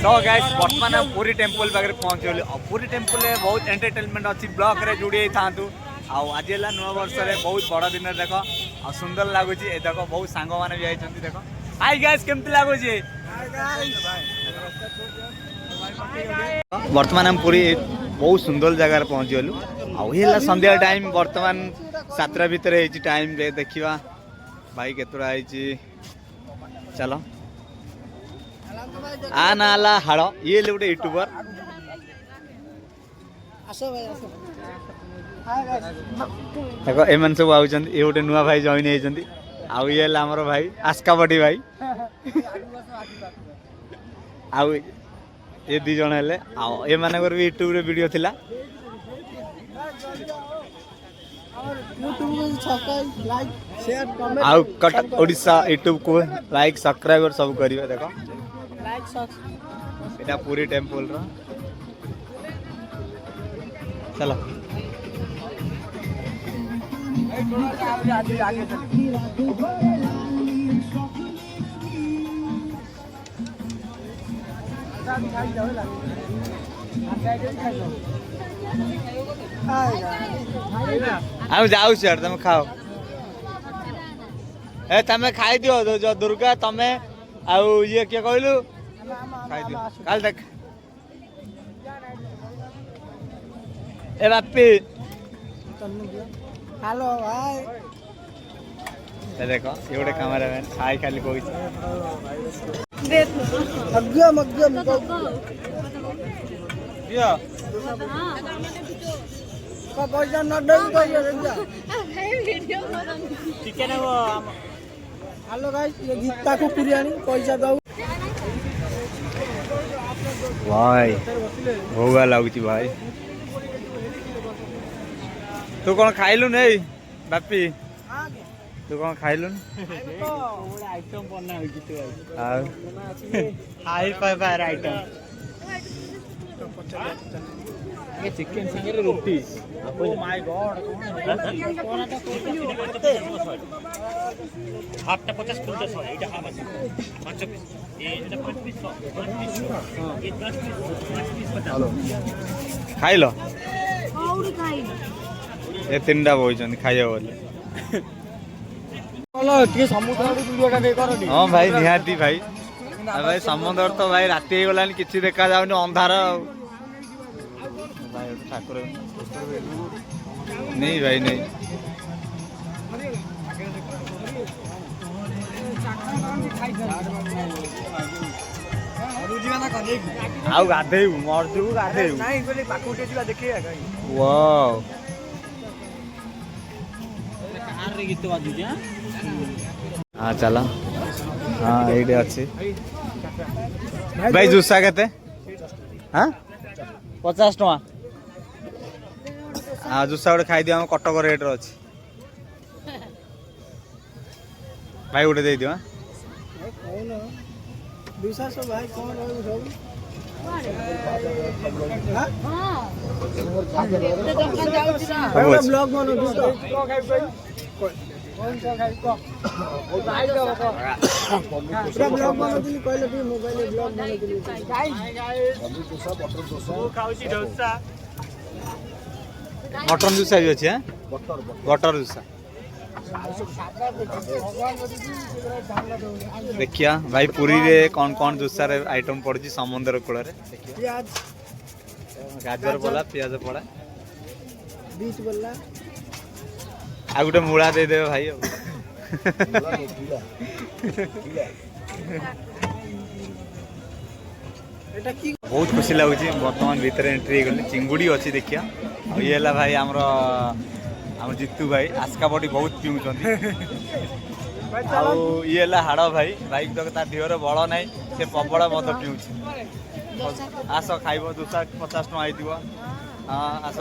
तो गाइस वर्तमान पुरी टेम्पल पाखे पहुँचल पुरी टेम्पल बहुत एंटरटेनमेंट अच्छी ब्लॉक रे जोड़ी था आज है नुआ वर्ष बहुत बड़ दिन देख आ सुंदर लगुच देख बहुत सांग मैंने भी आई देख हाय गाइस केमती लगुच वर्तमान हम पूरी बहुत सुंदर जगार पहुँची गलु आला संध्या टाइम वर्तमान 7टा भितर टाइम देखा भाई केतुरा चलो आ नाला हाड़ ये गोटे यूट्यूबर देख एम सब आउट ये गोटे नुआ भाई जॉइन होती आउ ये आमर भाई आस्कापटी भाई आउ ये दी जन हेले ये मानकर भी यूट्यूब रे वीडियो थिला आउ कटक ओडिशा यूट्यूब को लाइक सब्सक्राइब सब करिवे देखो एटा पूरी टेम्पल रो चलो आउ जाऊ सर तुम खाओ ए तमे खाई दियो जो दुर्गा तमे आउ ये क्या कहलु खाई दियो काल देख ए बापी हेलो भाई ए देखो ये गोटे कैमरामैन खाई खाली कोई मग्गम मग्गम दियो का पैसा न दे पैसा देजा वीडियो चिकन वो हेलो गाइस ये गीता को बिरयानी पैसा दो भाई भोगा लागुची भाई तू कौन खाइलु नहीं बापी तू कौन खाइलु आइटम बना होई तू हाई फाइव आइटम ये चिकन संगे रोटी ओ माय गॉड कोन हाफटा 50 फुल 100 एटा हाफ আছে 5 পিস এটা 5 পিস 100 ये 10 পিস 5 পিস 50 खाइलो औरी खाइलो ए तीनटा बोइछन खाइयो बोले चलो के समुद्र वीडियोटा दे करनी हां भाई निहाती भाई भाई समुद्र तो भाई राती हे गलानी किछि देखा जाउनी अंधार भाई ठाकुर नहीं भाई नहीं आउ गाधे मरजू गाधे नहीं बोले पाकुटे जिला देखिए वाओ कार रे गीत बाजू जे हां चला हां एडे अछि भाई जुसा केते हां 50 टका हाँ जुसा गोटे खाई दियो हम कटक रेट अच्छी भाई गोटे दे दियो मटन जुसा भी अच्छे बटर जुसा देखिया भाई पुरी रे कौन कौन जुसा रे आइटम पड़ी समुद्र कूल गाजर पड़ा प्याज पड़ा बीट बोला आ गोटे मूला दे दे भाई बहुत खुशी लगुच बर्तमान भितर एंट्री गली चिंगुड़ी अच्छी देखिया ये है भाई आम जितू भाई आस्कापटी बहुत पीऊँ ये हाड़ भाई भाई तो देहर बल ना से प्रबल मद पीऊँ आस खाइब 250 टका हाँ आस